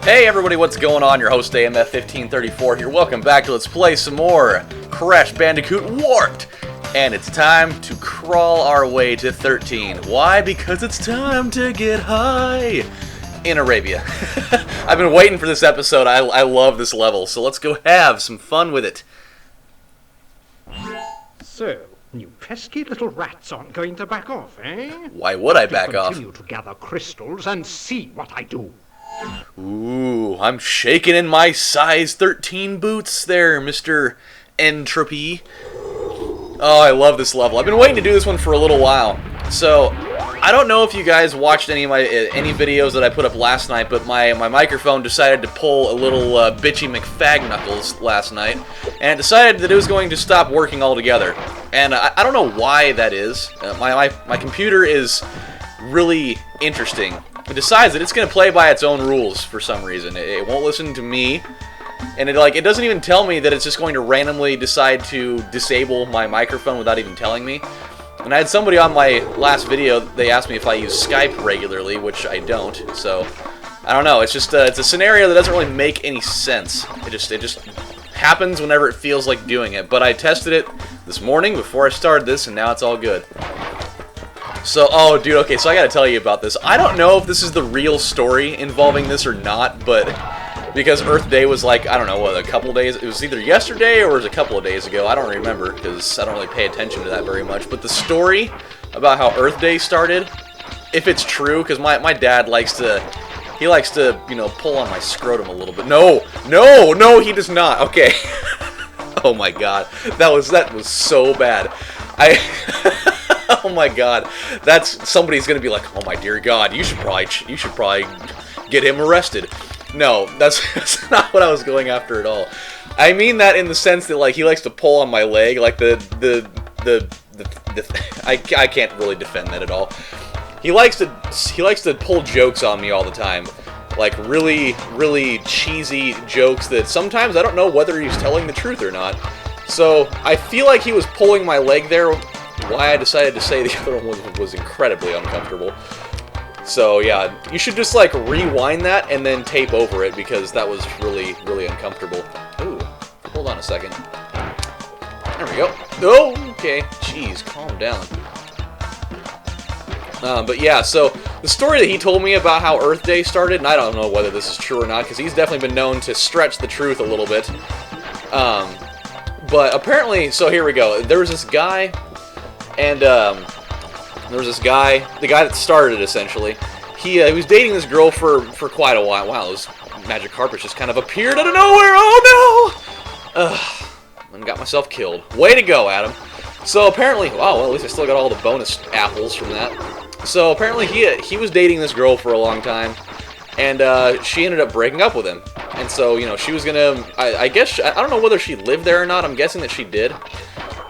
Hey everybody, what's going on? Your host AMF1534 here. Welcome back to Let's Play some more Crash Bandicoot Warped. And it's time to crawl our way to 13. Why? Because it's time to get high in Arabia. I've been waiting for this episode. I love this level, so let's go have some fun with it. So, you pesky little rats aren't going to back off, eh? Why would I back off? Continue to gather crystals and see what I do. Ooh, I'm shaking in my size 13 boots there, Mr. Entropy. Oh, I love this level. I've been waiting to do this one for a little while. So, I don't know if you guys watched any videos that I put up last night, but my microphone decided to pull a little bitchy McFag-knuckles last night, and it decided that it was going to stop working altogether. And I don't know why that is. My computer is really interesting. It decides that it's going to play by its own rules for some reason. It won't listen to me, and it doesn't even tell me that it's just going to randomly decide to disable my microphone without even telling me. And I had somebody on my last video, they asked me if I use Skype regularly, which I don't, so I don't know. It's just it's a scenario that doesn't really make any sense. It just happens whenever it feels like doing it. But I tested it this morning before I started this, and now it's all good. So, oh, dude, okay, so I gotta tell you about this. I don't know if this is the real story involving this or not, but because Earth Day was like, I don't know, what, a couple days, it was either yesterday or it was a couple of days ago, I don't remember, because I don't really pay attention to that very much, but the story about how Earth Day started, if it's true, because my dad likes to, you know, pull on my scrotum a little bit. No, he does not, okay. Oh my god, that was so bad. Oh my god, somebody's gonna be like, oh my dear god, you should probably get him arrested. No, that's not what I was going after at all. I mean that in the sense that, like, he likes to pull on my leg, like I can't really defend that at all. He likes to pull jokes on me all the time, like really cheesy jokes that sometimes I don't know whether he's telling the truth or not. So I feel like he was pulling my leg there. Why I decided to say the other one was incredibly uncomfortable. So yeah, you should just like rewind that and then tape over it, because that was really uncomfortable. Ooh, hold on a second. There we go. Oh, okay. Jeez, calm down. But yeah, so the story that he told me about how Earth Day started, and I don't know whether this is true or not, because he's definitely been known to stretch the truth a little bit. But apparently, so here we go. There was this guy, and there was this guy, the guy that started it, essentially. He was dating this girl for quite a while. Wow, those magic carpets just kind of appeared out of nowhere. Oh no! And got myself killed. Way to go, Adam. So apparently, wow, well, at least I still got all the bonus apples from that. So apparently he was dating this girl for a long time, and she ended up breaking up with him. And so, you know, she was gonna, I guess, I don't know whether she lived there or not. I'm guessing that she did.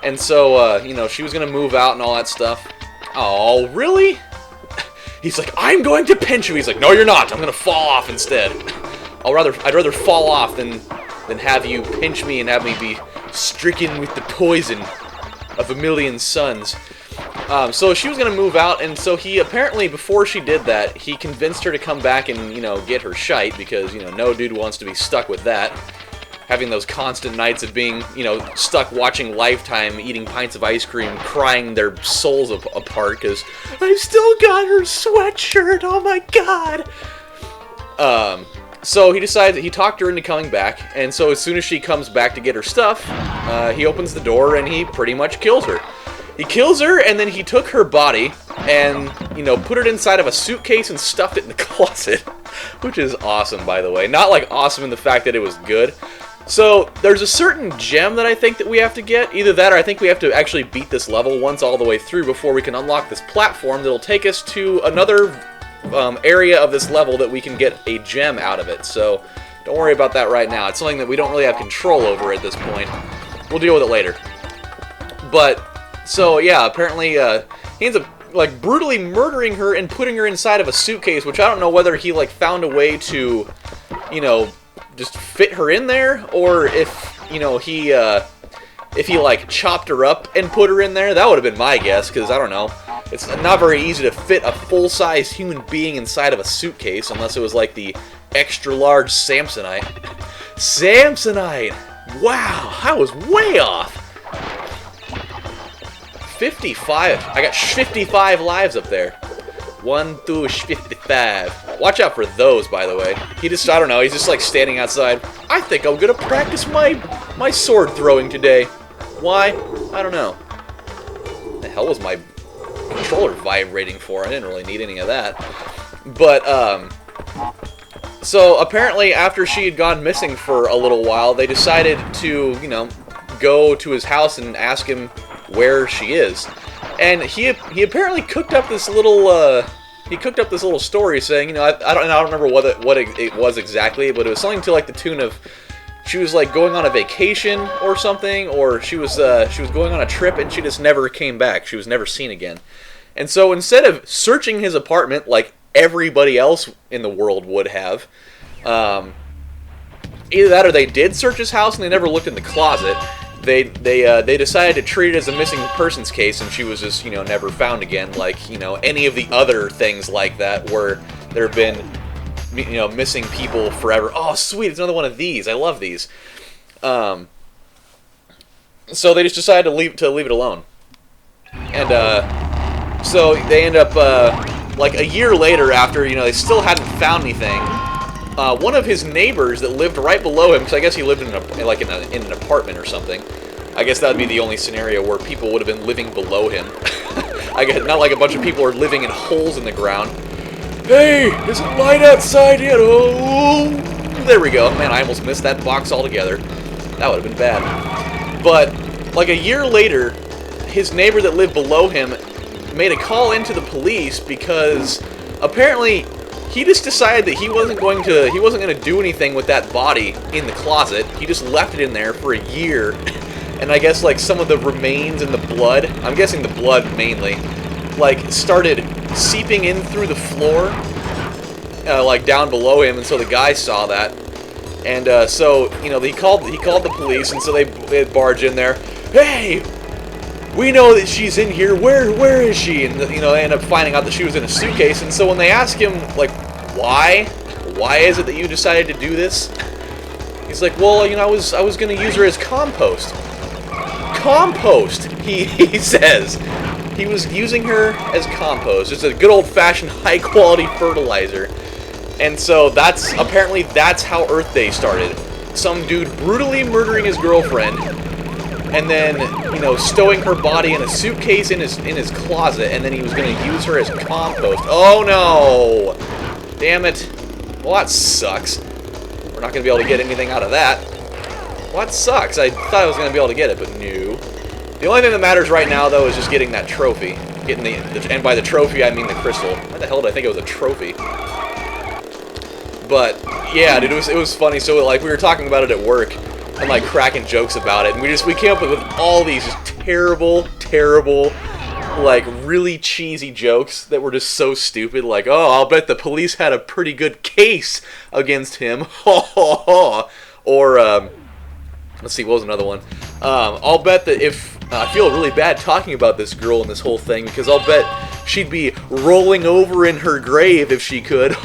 And so, you know, she was gonna move out and all that stuff. Oh, really? He's like, I'm going to pinch you. He's like, no, you're not. I'm gonna fall off instead. I'd rather fall off than have you pinch me and have me be stricken with the poison of a million suns. So she was gonna move out, and so he apparently, before she did that, he convinced her to come back and, you know, get her shite, because, you know, no dude wants to be stuck with that. Having those constant nights of being, you know, stuck watching Lifetime, eating pints of ice cream, crying their souls apart because I've still got her sweatshirt. Oh my god. So he decides, he talked her into coming back, and so as soon as she comes back to get her stuff, he opens the door and he pretty much kills her. He kills her, and then he took her body and, you know, put it inside of a suitcase and stuffed it in the closet, which is awesome, by the way. Not like awesome in the fact that it was good. So, there's a certain gem that I think that we have to get. Either that, or I think we have to actually beat this level once all the way through before we can unlock this platform that'll take us to another area of this level that we can get a gem out of it. So, don't worry about that right now. It's something that we don't really have control over at this point. We'll deal with it later. But, so yeah, apparently he ends up like brutally murdering her and putting her inside of a suitcase, which I don't know whether he like found a way to, you know, just fit her in there, or if, you know, if he like chopped her up and put her in there. That would have been my guess, because I don't know. it's not very easy to fit a full-size human being inside of a suitcase unless it was like the extra-large Samsonite. Samsonite! Wow, I was way off. 55. I got 55 lives up there. 1 through 55. Watch out for those, by the way. He just, I don't know, he's just like standing outside. I think I'm gonna practice my sword throwing today. Why? I don't know. The hell was my controller vibrating for? I didn't really need any of that. But, so apparently after she had gone missing for a little while, they decided to, you know, go to his house and ask him where she is. And he apparently cooked up this little story saying, you know, I don't remember what it was exactly, but it was something to like the tune of she was like going on a vacation or something, or she was going on a trip and she just never came back. She was never seen again. And so instead of searching his apartment like everybody else in the world would have, either that or they did search his house and they never looked in the closet. They decided to treat it as a missing persons case, and she was just, you know, never found again, like, you know, any of the other things like that where there have been, you know, missing people forever. Oh, sweet, it's another one of these. I love these. So they just decided to leave it alone. And so they end up like a year later, after, you know, they still hadn't found anything. One of his neighbors that lived right below him, because I guess he lived in an apartment or something. I guess that would be the only scenario where people would have been living below him. I guess not like a bunch of people are living in holes in the ground. Hey, is it light outside yet? Oh, there we go. Man, I almost missed that box altogether. That would have been bad. But like a year later, his neighbor that lived below him made a call into the police because apparently he just decided that he wasn't going to do anything with that body in the closet. He just left it in there for a year. And I guess like some of the remains and the blood, I'm guessing the blood mainly, like started seeping in through the floor, like down below him, and so the guy saw that. And so, you know, he called the police, and so they barge in there. Hey, we know that she's in here. Where is she? And, you know, they end up finding out that she was in a suitcase. And so when they ask him, like, why is it that you decided to do this? He's like, well, you know, I was gonna use her as compost. Compost, he says. He was using her as compost. It's a good old-fashioned high-quality fertilizer. And so apparently that's how Earth Day started. Some dude brutally murdering his girlfriend, and then, you know, stowing her body in a suitcase in his closet, and then he was going to use her as compost. Oh no! Damn it. Well, that sucks. We're not going to be able to get anything out of that. Well, that sucks. I thought I was going to be able to get it, but no. The only thing that matters right now, though, is just getting that trophy. And by the trophy, I mean the crystal. Why the hell did I think it was a trophy? But yeah, dude, it was funny. So like we were talking about it at work and like cracking jokes about it, and we came up with all these just terrible, like really cheesy jokes that were just so stupid. Like, oh, I'll bet the police had a pretty good case against him. Or let's see, what was another one? I'll bet that if I feel really bad talking about this girl and this whole thing because I'll bet she'd be rolling over in her grave if she could.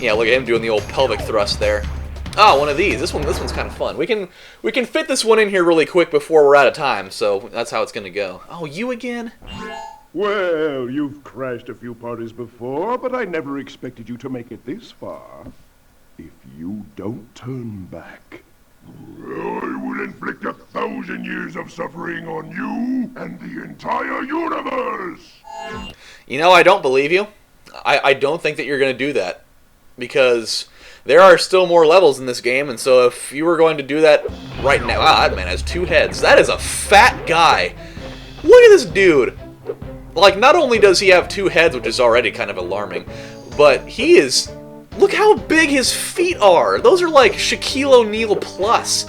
Yeah, look at him doing the old pelvic thrust there. Ah, one of these. This one's kind of fun. We can fit this one in here really quick before we're out of time, so that's how it's gonna go. Oh, you again? Well, you've crashed a few parties before, but I never expected you to make it this far. If you don't turn back, I will inflict 1,000 years of suffering on you and the entire universe! You know, I don't believe you. I don't think that you're going to do that. Because there are still more levels in this game, and so if you were going to do that right now... Wow, that man has 2 heads. That is a fat guy. Look at this dude. Like, not only does he have 2 heads, which is already kind of alarming, but he is... Look how big his feet are. Those are like Shaquille O'Neal plus.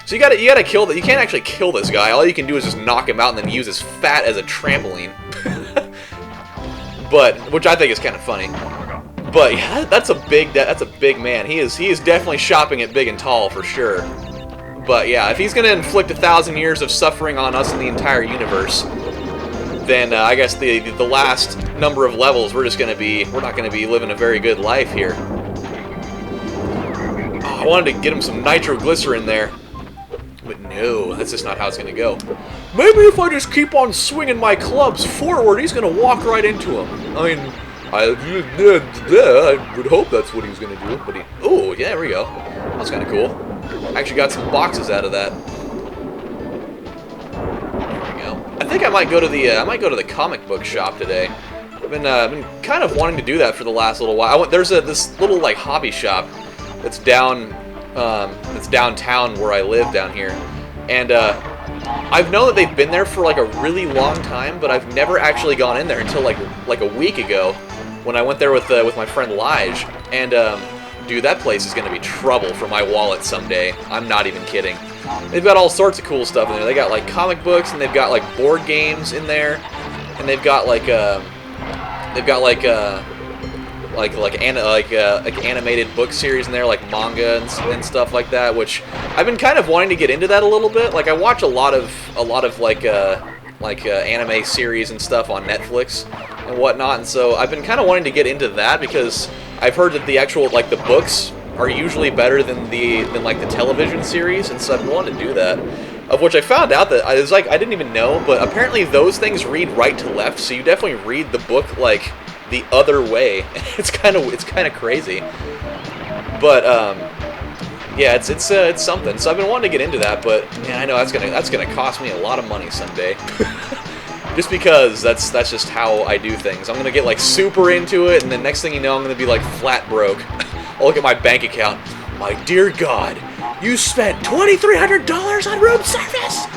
So you gotta kill that. You can't actually kill this guy. All you can do is just knock him out and then use his fat as a trampoline. But which I think is kind of funny. But yeah, that's a big man. He is definitely shopping at big and tall for sure. But yeah, if he's gonna inflict 1,000 years of suffering on us in the entire universe, then I guess the last number of levels we're not gonna be living a very good life here. Oh, I wanted to get him some nitroglycerin there, but no, that's just not how it's gonna go. Maybe if I just keep on swinging my clubs forward, he's gonna walk right into him. I mean, I would hope that's what he was gonna do. But oh yeah, there we go. That was kind of cool. I actually got some boxes out of that. I think I might go to the comic book shop today. I've been kind of wanting to do that for the last little while. There's this little like hobby shop that's downtown where I live down here, and I've known that they've been there for like a really long time, but I've never actually gone in there until like a week ago when I went there with my friend Lige, and dude, that place is gonna be trouble for my wallet someday. I'm not even kidding. They've got all sorts of cool stuff in there. They got like comic books, and they've got like board games in there, and they've got like animated book series in there, like manga and stuff like that. Which I've been kind of wanting to get into that a little bit. Like I watch a lot of anime series and stuff on Netflix and whatnot, and so I've been kind of wanting to get into that because I've heard that the actual like the books are usually better than the television series, and so I've wanted to do that. Of which I found out that I didn't even know, but apparently those things read right to left, so you definitely read the book like the other way. It's kind of crazy, but yeah, it's something. So I've been wanting to get into that, but man, I know that's gonna cost me a lot of money someday. Just because that's just how I do things. I'm gonna get like super into it, and then next thing you know, I'm gonna be like flat broke. I'll look at my bank account. My dear God, you spent $2,300 on room service.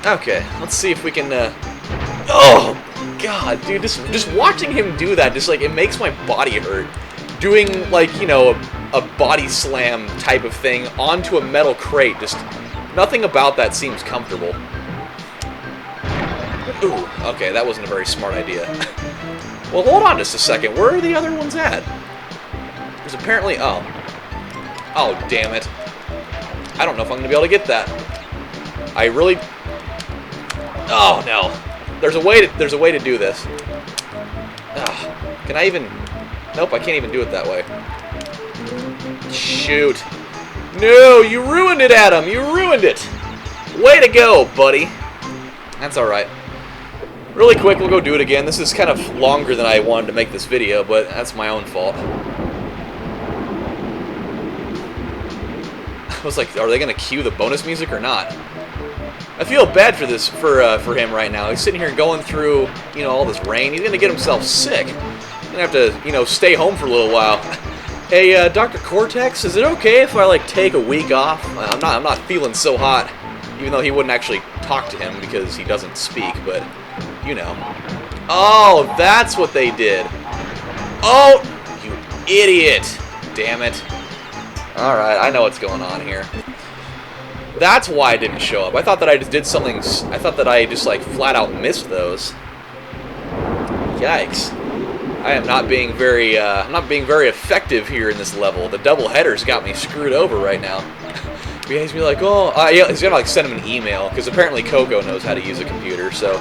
Okay, let's see if we can. Oh God, dude, just watching him do that, just like it makes my body hurt. Doing like a body slam type of thing onto a metal crate, just nothing about that seems comfortable. Ooh, okay, that wasn't a very smart idea. Well, hold on just a second. Where are the other ones at? There's apparently... Oh, damn it. I don't know if I'm going to be able to get that. I really... Oh, no. There's a way to do this. Ugh. Can I even... Nope, I can't even do it that way. Shoot. No, you ruined it, Adam. You ruined it. Way to go, buddy. That's alright. Really quick, we'll go do it again. This is kind of longer than I wanted to make this video, but that's my own fault. I was like, are they going to cue the bonus music or not? I feel bad for this for him right now. He's sitting here going through, all this rain. He's going to get himself sick. He's going to have to, stay home for a little while. Hey, Dr. Cortex, is it okay if I like take a week off? I'm not feeling so hot, even though he wouldn't actually talk to him because he doesn't speak, but Oh, that's what they did. Oh, you idiot. Damn it. Alright, I know what's going on here. That's why I didn't show up. I thought that I just did something... I thought that I just, like, flat out missed those. Yikes. I am not being very, I'm not being very effective here in this level. The double headers got me screwed over right now. He's gonna be like, oh... yeah, he's gonna, like, send him an email, because apparently Coco knows how to use a computer, so...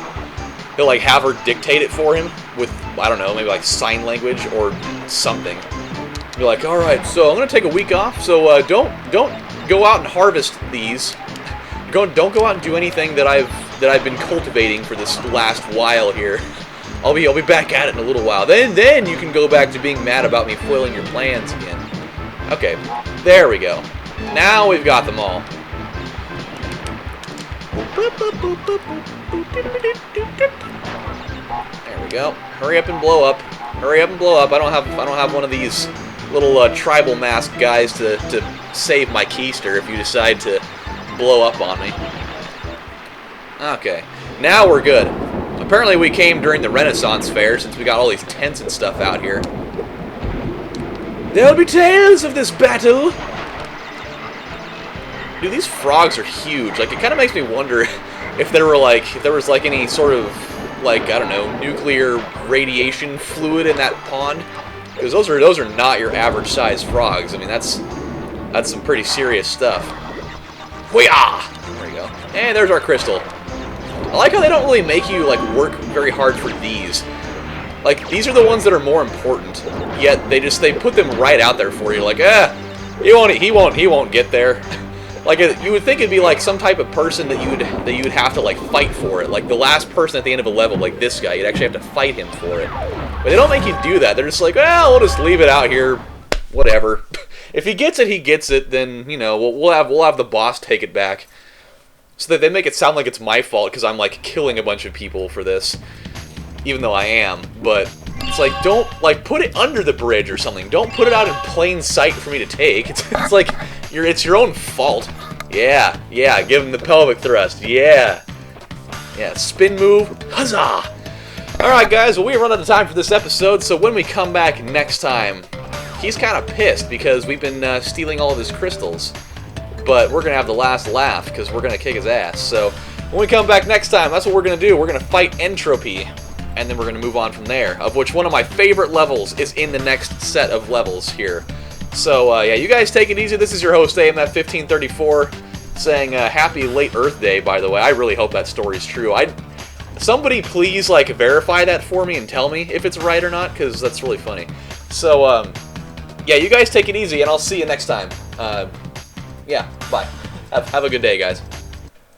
He'll, like, have her dictate it for him with, I don't know, maybe, like, sign language or something. Be like, alright, so I'm gonna take a week off, so, don't go out and harvest these. Don't go out and do anything that I've been cultivating for this last while here. I'll be back at it in a little while. Then you can go back to being mad about me foiling your plans again. Okay, there we go. Now we've got them all. There we go. Hurry up and blow up. Hurry up and blow up. I don't have one of these little tribal mask guys to save my keister if you decide to blow up on me. Okay, now we're good. Apparently we came during the Renaissance Fair since we got all these tents and stuff out here. There'll be tales of this battle. Dude, these frogs are huge. Like, it kind of makes me wonder if there was like any sort of, like, I don't know, nuclear radiation fluid in that pond. Because those are not your average sized frogs. I mean, that's some pretty serious stuff. Hoo-yah! There we go. And there's our crystal. I like how they don't really make you, like, work very hard for these. Like, these are the ones that are more important, yet they put them right out there for you, like, he won't get there. Like, you would think it'd be like some type of person that you would have to like fight for it. Like the last person at the end of a level, like this guy, you'd actually have to fight him for it. But they don't make you do that. They're just like, well, we'll just leave it out here, whatever. If he gets it, he gets it. Then you know we'll have the boss take it back. So that they make it sound like it's my fault because I'm like killing a bunch of people for this, even though I am. But it's like, don't like put it under the bridge or something. Don't put it out in plain sight for me to take. It's like it's your own fault. Yeah, give him the pelvic thrust. Yeah, spin move. Huzzah! Alright guys, well we run out of time for this episode, so when we come back next time, he's kind of pissed because we've been stealing all of his crystals. But we're going to have the last laugh because we're going to kick his ass. So when we come back next time, that's what we're going to do. We're going to fight Entropy, and then we're going to move on from there, of which one of my favorite levels is in the next set of levels here. So, yeah, you guys take it easy. This is your host, AMF1534, saying happy late Earth Day, by the way. I really hope that story's true. Somebody please, like, verify that for me and tell me if it's right or not, because that's really funny. So, yeah, you guys take it easy, and I'll see you next time. Yeah, bye. Have a good day, guys.